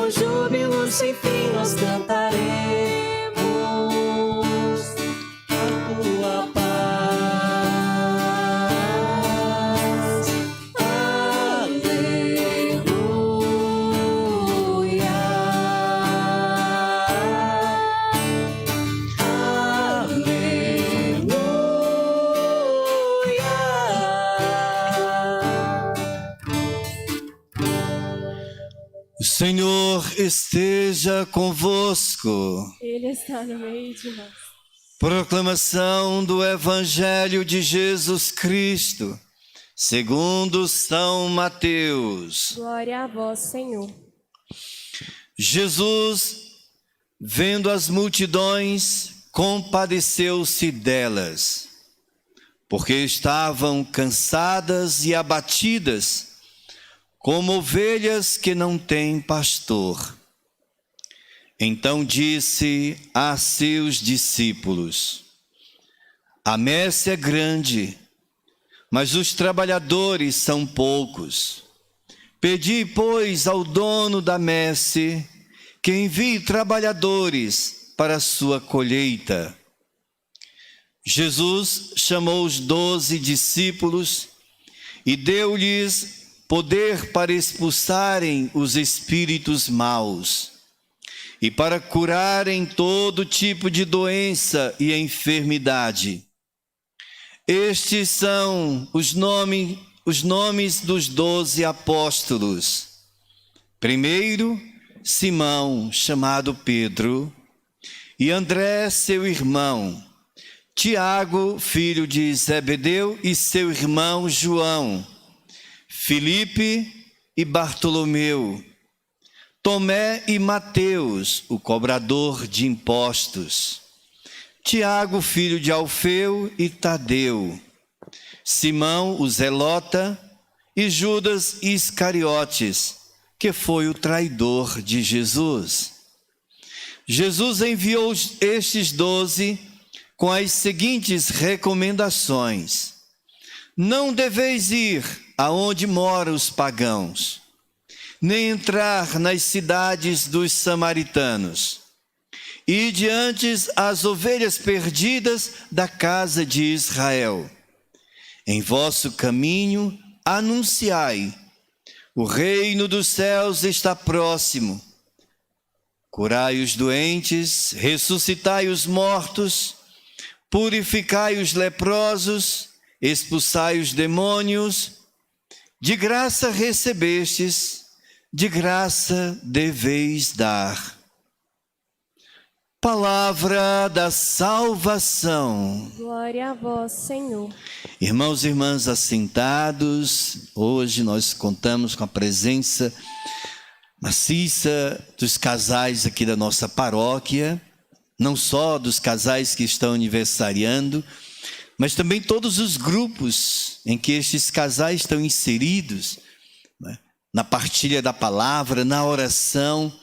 com júbilo sem fim nós cantaremos a tua paz. Aleluia. O Senhor esteja convosco. Ele está no meio de nós. Proclamação do Evangelho de Jesus Cristo, segundo São Mateus. Glória a vós, Senhor. Jesus, vendo as multidões, compadeceu-se delas, porque estavam cansadas e abatidas, como ovelhas que não têm pastor. Então disse a seus discípulos: a messe é grande, mas os trabalhadores são poucos. Pedi, pois, ao dono da messe que envie trabalhadores para a sua colheita. Jesus chamou os 12 discípulos e deu-lhes poder para expulsarem os espíritos maus e para curarem todo tipo de doença e enfermidade. Estes são os nomes dos 12 apóstolos. Primeiro, Simão, chamado Pedro, e André, seu irmão, Tiago, filho de Zebedeu, e seu irmão João, Filipe e Bartolomeu, Tomé e Mateus, o cobrador de impostos, Tiago, filho de Alfeu, e Tadeu, Simão, o zelota, e Judas Iscariotes, que foi o traidor de Jesus. Jesus enviou estes 12 com as seguintes recomendações: não deveis ir aonde moram os pagãos, nem entrar nas cidades dos samaritanos. Ide antes as ovelhas perdidas da casa de Israel. Em vosso caminho anunciai: o reino dos céus está próximo. Curai os doentes, ressuscitai os mortos, purificai os leprosos, expulsai os demônios. De graça recebestes, de graça deveis dar. Palavra da salvação. Glória a vós, Senhor. Irmãos e irmãs assentados, hoje nós contamos com a presença maciça dos casais aqui da nossa paróquia, não só dos casais que estão aniversariando, mas também todos os grupos em que estes casais estão inseridos, né? Na partilha da palavra, na oração,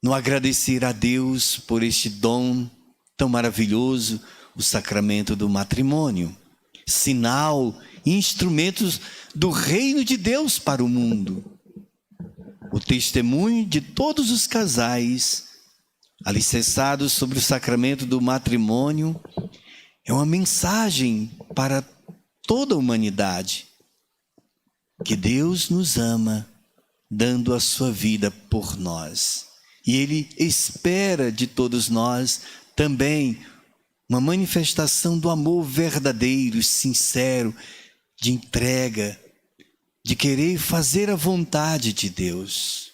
no agradecer a Deus por este dom tão maravilhoso, o sacramento do matrimônio, sinal e instrumentos do reino de Deus para o mundo. O testemunho de todos os casais alicerçados sobre o sacramento do matrimônio é uma mensagem para toda a humanidade, que Deus nos ama, dando a sua vida por nós. E Ele espera de todos nós também uma manifestação do amor verdadeiro, sincero, de entrega, de querer fazer a vontade de Deus.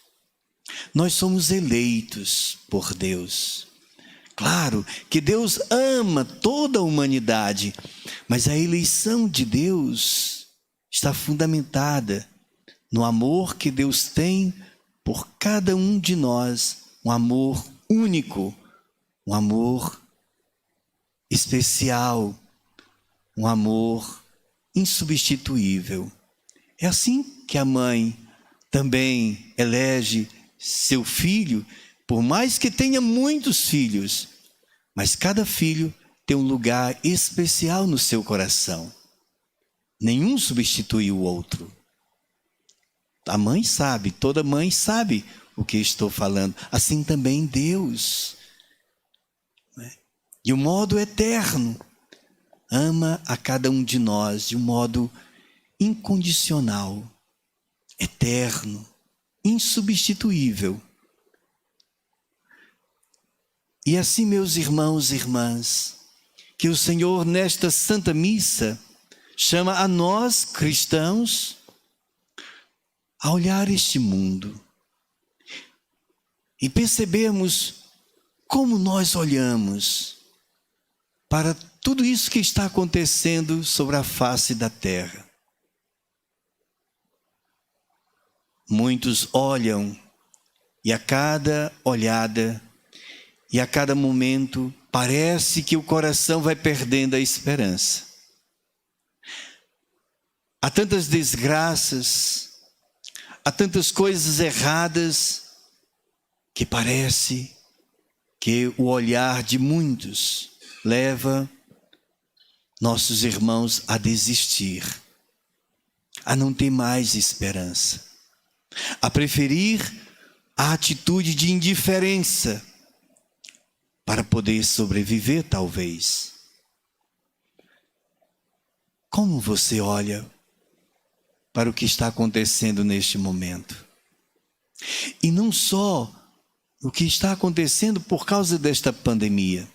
Nós somos eleitos por Deus. Claro que Deus ama toda a humanidade, mas a eleição de Deus está fundamentada no amor que Deus tem por cada um de nós, um amor único, um amor especial, um amor insubstituível. É assim que a mãe também elege seu filho, por mais que tenha muitos filhos, mas cada filho tem um lugar especial no seu coração. Nenhum substitui o outro. A mãe sabe, toda mãe sabe o que estou falando. Assim também Deus, né? De um modo eterno, ama a cada um de nós de um modo incondicional, eterno, insubstituível. E assim, meus irmãos e irmãs, que o Senhor nesta Santa Missa chama a nós cristãos a olhar este mundo e percebermos como nós olhamos para tudo isso que está acontecendo sobre a face da terra. Muitos olham e a cada olhada e a cada momento parece que o coração vai perdendo a esperança. Há tantas desgraças, há tantas coisas erradas que parece que o olhar de muitos leva nossos irmãos a desistir, a não ter mais esperança, a preferir a atitude de indiferença para poder sobreviver, talvez. Como você olha para o que está acontecendo neste momento? E não só o que está acontecendo por causa desta pandemia,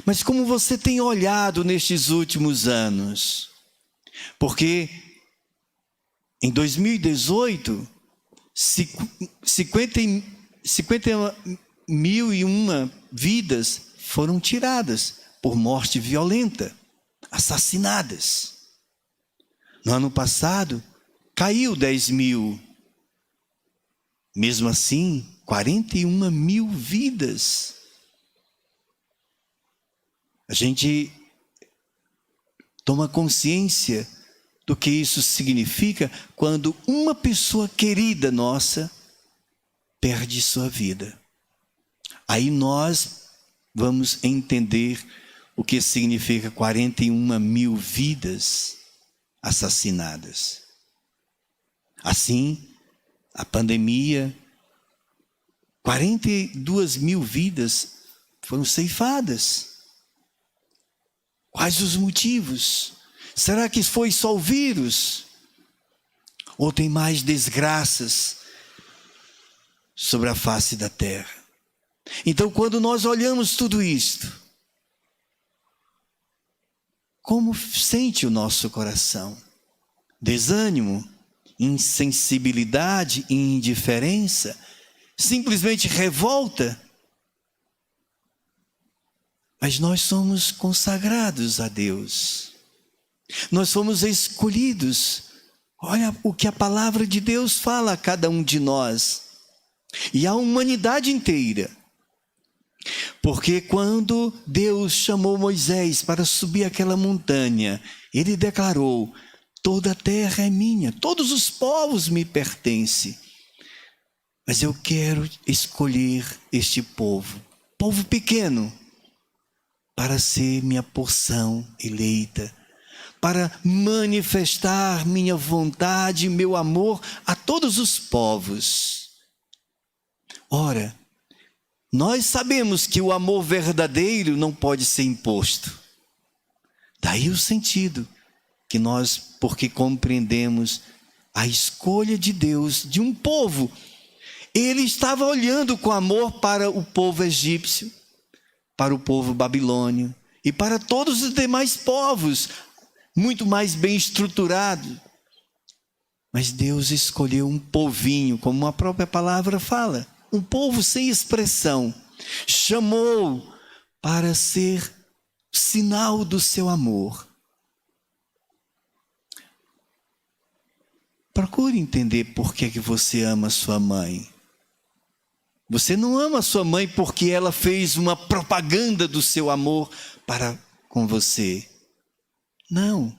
mas como você tem olhado nestes últimos anos. Porque em 2018, 50.001 vidas foram tiradas por morte violenta, assassinadas. No ano passado, caiu 10.000. Mesmo assim, 41.000 vidas. A gente toma consciência do que isso significa quando uma pessoa querida nossa perde sua vida. Aí nós vamos entender o que significa 41.000 vidas assassinadas. Assim, a pandemia, 42.000 vidas foram ceifadas. Quais os motivos? Será que foi só o vírus? Ou tem mais desgraças sobre a face da terra? Então, quando nós olhamos tudo isto, como sente o nosso coração? Desânimo, insensibilidade e indiferença? Simplesmente revolta? Mas nós somos consagrados a Deus. Nós fomos escolhidos. Olha o que a palavra de Deus fala a cada um de nós. E a humanidade inteira. Porque quando Deus chamou Moisés para subir aquela montanha, ele declarou: toda a terra é minha, todos os povos me pertencem. Mas eu quero escolher este povo, povo pequeno, para ser minha porção eleita, para manifestar minha vontade e meu amor a todos os povos. Ora, nós sabemos que o amor verdadeiro não pode ser imposto. Daí o sentido que nós, porque compreendemos a escolha de Deus de um povo, ele estava olhando com amor para o povo egípcio, para o povo babilônio e para todos os demais povos, muito mais bem estruturados. Mas Deus escolheu um povinho, como a própria palavra fala, um povo sem expressão. Chamou para ser sinal do seu amor. Procure entender por que você ama sua mãe. Você não ama sua mãe porque ela fez uma propaganda do seu amor para com você. Não.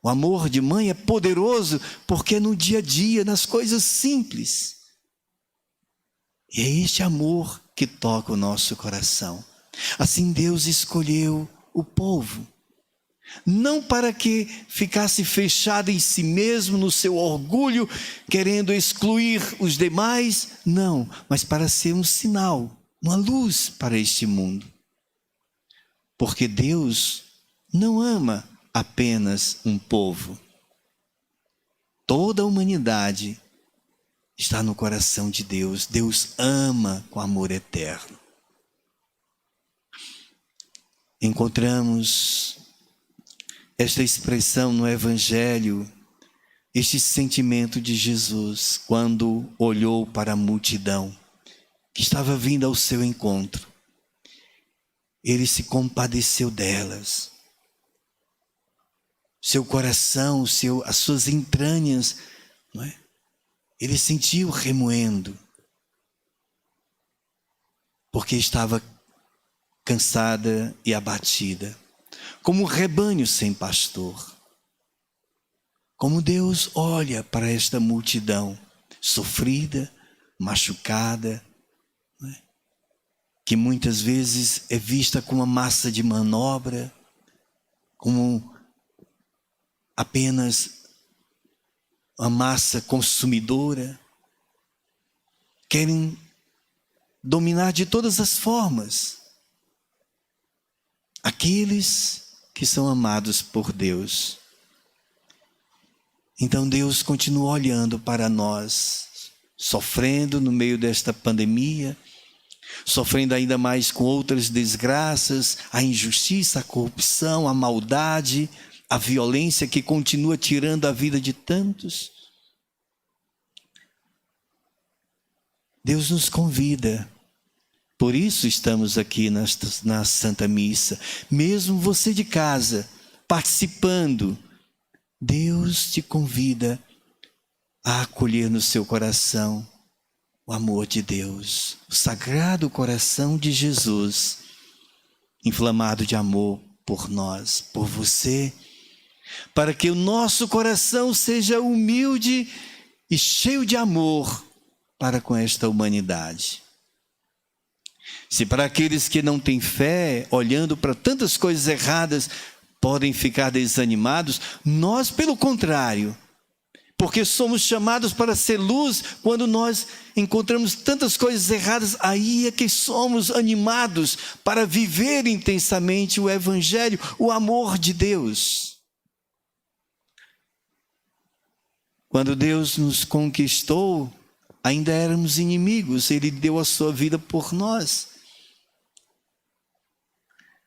O amor de mãe é poderoso porque é no dia a dia, nas coisas simples. E é este amor que toca o nosso coração. Assim Deus escolheu o povo Não para que ficasse fechado em si mesmo, no seu orgulho, querendo excluir os demais, não, mas para ser um sinal, uma luz para este mundo. Porque Deus não ama apenas um povo. Toda a humanidade está no coração de Deus. Deus ama com amor eterno. Encontramos esta expressão no Evangelho, este sentimento de Jesus, quando olhou para a multidão que estava vindo ao seu encontro. Ele se compadeceu delas. Seu coração, as suas entranhas, não é? Ele sentiu remoendo, porque estava cansada e abatida, como um rebanho sem pastor. Como Deus olha para esta multidão sofrida, machucada, não é? Que muitas vezes é vista como uma massa de manobra, como apenas uma massa consumidora. Querem dominar de todas as formas aqueles que são amados por Deus. Então Deus continua olhando para nós, sofrendo no meio desta pandemia, sofrendo ainda mais com outras desgraças, a injustiça, a corrupção, a maldade, a violência que continua tirando a vida de tantos. Deus nos convida. Por isso estamos aqui na Santa Missa. Mesmo você de casa, participando, Deus te convida a acolher no seu coração o amor de Deus, o sagrado coração de Jesus, inflamado de amor por nós, por você, para que o nosso coração seja humilde e cheio de amor para com esta humanidade. Se para aqueles que não têm fé, olhando para tantas coisas erradas, podem ficar desanimados, nós, pelo contrário, porque somos chamados para ser luz, quando nós encontramos tantas coisas erradas, aí é que somos animados para viver intensamente o Evangelho, o amor de Deus. Quando Deus nos conquistou, ainda éramos inimigos, Ele deu a sua vida por nós.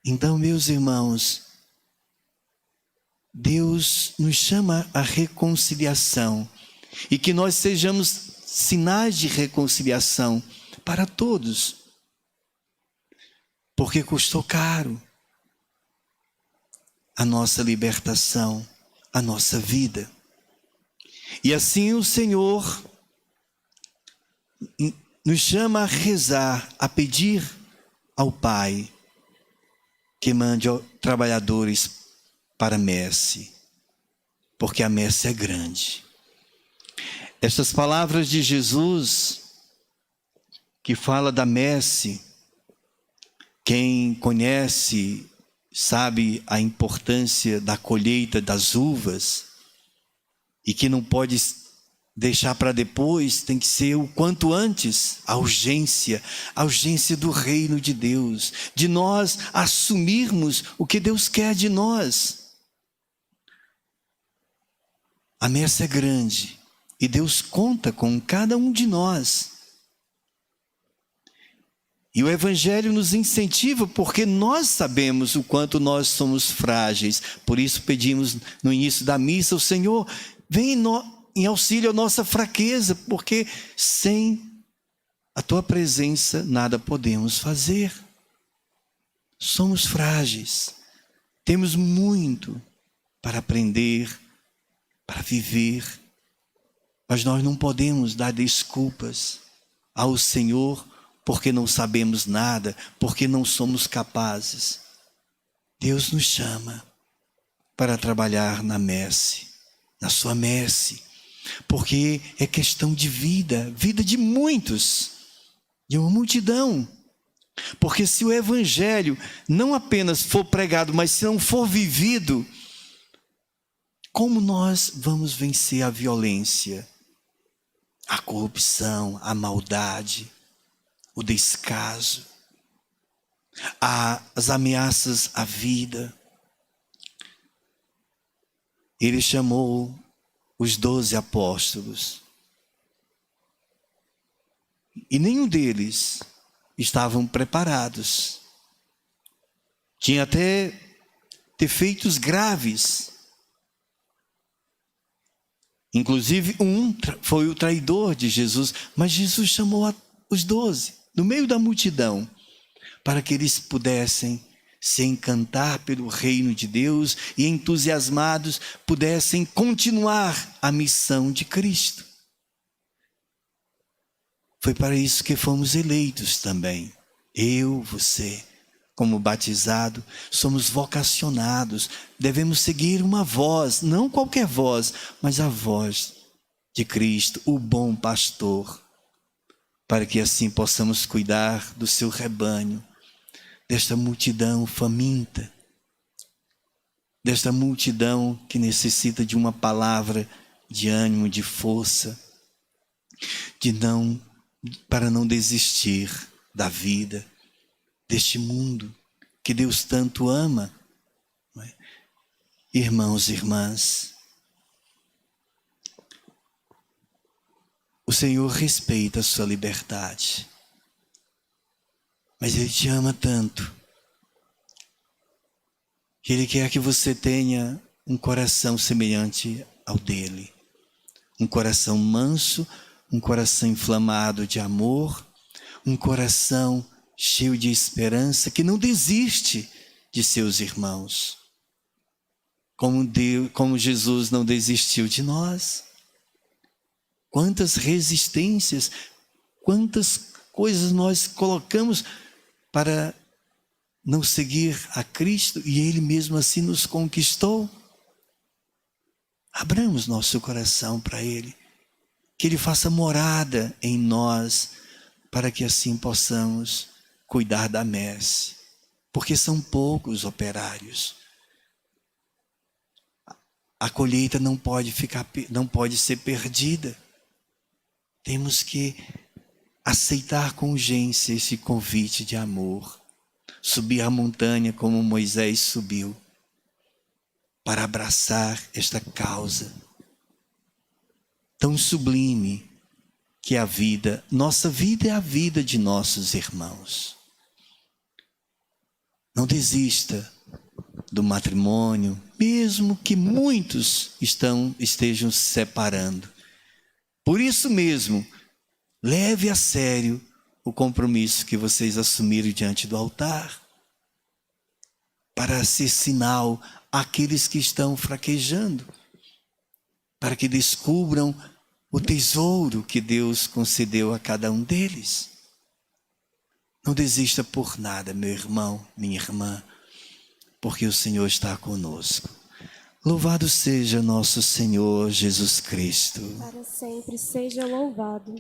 Então, meus irmãos, Deus nos chama à reconciliação e que nós sejamos sinais de reconciliação para todos, porque custou caro a nossa libertação, a nossa vida. E assim o Senhor nos chama a rezar, a pedir ao Pai que mande trabalhadores para a messe, porque a messe é grande. Estas palavras de Jesus, que fala da messe, quem conhece sabe a importância da colheita das uvas, e que não pode deixar para depois, tem que ser o quanto antes, a urgência do reino de Deus, de nós assumirmos o que Deus quer de nós. A messe é grande e Deus conta com cada um de nós. E o Evangelho nos incentiva porque nós sabemos o quanto nós somos frágeis. Por isso pedimos no início da missa, o Senhor, vem em auxílio à nossa fraqueza, porque sem a Tua presença nada podemos fazer. Somos frágeis, temos muito para aprender, para viver, mas nós não podemos dar desculpas ao Senhor porque não sabemos nada, porque não somos capazes. Deus nos chama para trabalhar na messe, na sua messe, porque é questão de vida, vida de muitos, de uma multidão. Porque se o evangelho não apenas for pregado, mas se não for vivido, como nós vamos vencer a violência, a corrupção, a maldade, o descaso, as ameaças à vida? Ele chamou os 12 apóstolos. E nenhum deles estavam preparados. Tinha até defeitos graves. Inclusive, um foi o traidor de Jesus. Mas Jesus chamou os 12, no meio da multidão, para que eles pudessem se encantar pelo reino de Deus e, entusiasmados, pudessem continuar a missão de Cristo. Foi para isso que fomos eleitos também. Eu, você, como batizado, somos vocacionados. Devemos seguir uma voz, não qualquer voz, mas a voz de Cristo, o bom pastor, para que assim possamos cuidar do seu rebanho, desta multidão faminta, desta multidão que necessita de uma palavra de ânimo, de força, para não desistir da vida, deste mundo que Deus tanto ama. Não é? Irmãos e irmãs, o Senhor respeita a sua liberdade, mas Ele te ama tanto que Ele quer que você tenha um coração semelhante ao dele, um coração manso, um coração inflamado de amor, um coração cheio de esperança, que não desiste de seus irmãos, como Jesus não desistiu de nós. Quantas resistências, quantas coisas nós colocamos para não seguir a Cristo, e Ele mesmo assim nos conquistou. Abramos nosso coração para Ele, que Ele faça morada em nós, para que assim possamos cuidar da messe, porque são poucos operários. A colheita não pode ser perdida. Temos que aceitar com urgência esse convite de amor, subir a montanha como Moisés subiu, para abraçar esta causa tão sublime que é a vida. Nossa vida é a vida de nossos irmãos. Não desista do matrimônio, mesmo que muitos estejam se separando. Por isso mesmo, leve a sério o compromisso que vocês assumiram diante do altar, para ser sinal àqueles que estão fraquejando, para que descubram o tesouro que Deus concedeu a cada um deles. Não desista por nada, meu irmão, minha irmã, porque o Senhor está conosco. Louvado seja nosso Senhor Jesus Cristo. Para sempre seja louvado.